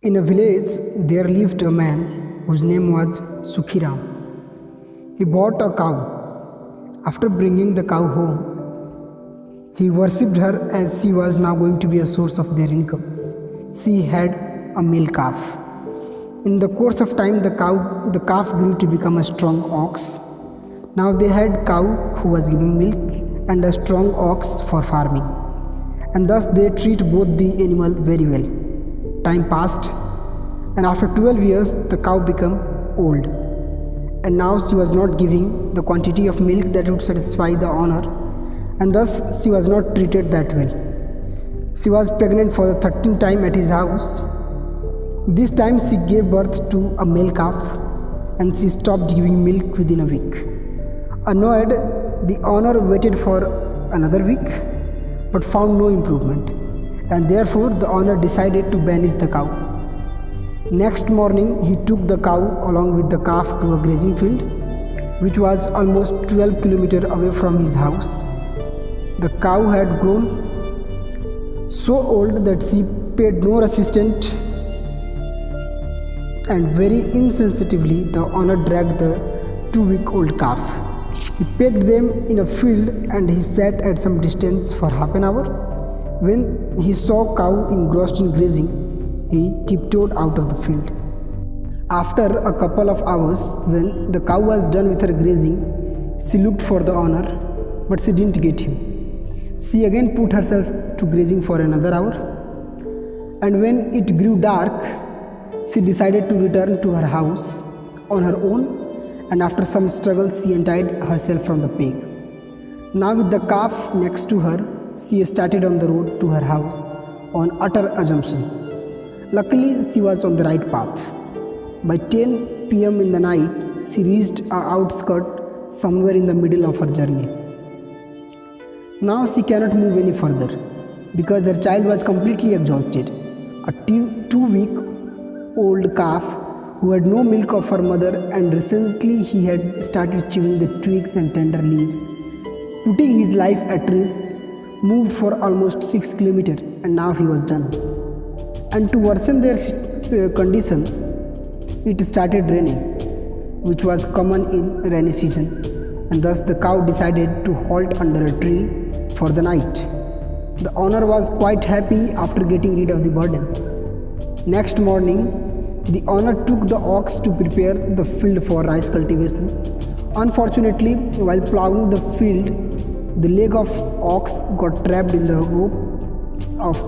In a village, there lived a man whose name was Sukhiram. He bought a cow. After bringing the cow home, he worshipped her as she was now going to be a source of their income. She had a male calf. In the course of time, the calf grew to become a strong ox. Now they had cow who was giving milk and a strong ox for farming. And thus they treat both the animal very well. Time passed, and after 12 years the cow became old, and now she was not giving the quantity of milk that would satisfy the owner, and thus she was not treated that well. She was pregnant for the 13th time at his house. This time she gave birth to a male calf, and she stopped giving milk within a week. Annoyed, the owner waited for another week but found no improvement, and therefore the owner decided to banish the cow. Next morning, he took the cow along with the calf to a grazing field, which was almost 12 kilometers away from his house. The cow had grown so old that she paid no resistance, and very insensitively the owner dragged the 2-week-old calf. He pegged them in a field, and he sat at some distance for half an hour. When he saw cow engrossed in grazing, he tiptoed out of the field. After a couple of hours, when the cow was done with her grazing, she looked for the owner, but she didn't get him. She again put herself to grazing for another hour, and when it grew dark, she decided to return to her house on her own, and after some struggle she untied herself from the peg. Now with the calf next to her, she started on the road to her house on utter assumption. Luckily, she was on the right path. By 10 p.m. in the night, she reached an outskirt somewhere in the middle of her journey. Now she cannot move any further because her child was completely exhausted. A 2-week-old calf who had no milk of her mother, and recently he had started chewing the twigs and tender leaves, putting his life at risk, moved for almost 6 kilometers, and now he was done. And to worsen their condition, it started raining, which was common in rainy season, and thus the cow decided to halt under a tree for the night. The owner was quite happy after getting rid of the burden. Next morning, the owner took the ox to prepare the field for rice cultivation. Unfortunately, while plowing the field, the leg of ox got trapped in the rope of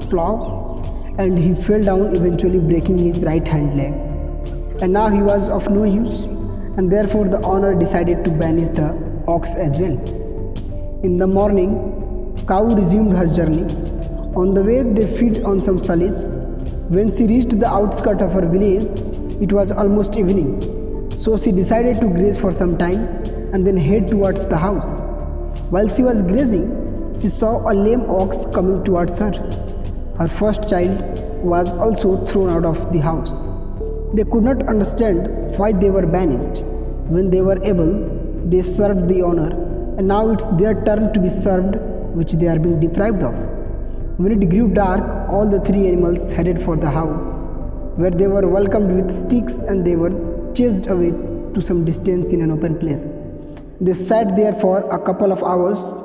plow, and he fell down, eventually breaking his right hand leg. And now he was of no use, and therefore the owner decided to banish the ox as well. In the morning, cow resumed her journey. On the way, they fed on some silage. When she reached the outskirts of her village, it was almost evening, so she decided to graze for some time and then head towards the house. While she was grazing, she saw a lame ox coming towards her. Her first child was also thrown out of the house. They could not understand why they were banished. When they were able, they served the owner, and now it's their turn to be served, which they are being deprived of. When it grew dark, all the 3 animals headed for the house, where they were welcomed with sticks, and they were chased away to some distance in an open place. They sat there for a couple of hours.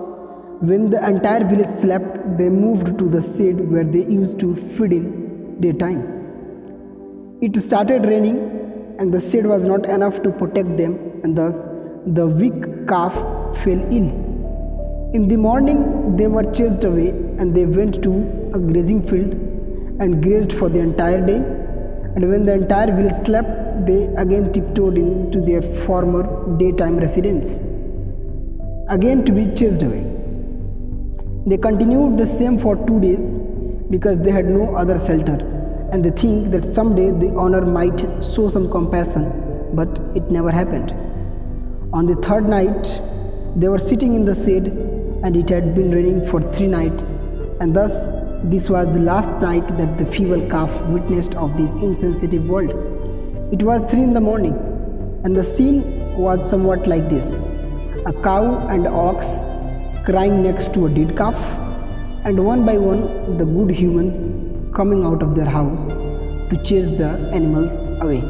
When the entire village slept, they moved to the shed where they used to feed in daytime. It started raining, and the shed was not enough to protect them, and thus the weak calf fell ill. In the morning, they were chased away, and they went to a grazing field and grazed for the entire day. And when the entire village slept, they again tiptoed into their former daytime residence, again to be chased away. They continued the same for 2 days because they had no other shelter, and they think that someday the owner might show some compassion, but it never happened. On the 3rd night, they were sitting in the shed, and it had been raining for 3 nights, and thus this was the last night that the feeble calf witnessed of this insensitive world. It was 3 in the morning, and the scene was somewhat like this: a cow and ox crying next to a dead calf, and one by one the good humans coming out of their house, to chase the animals away.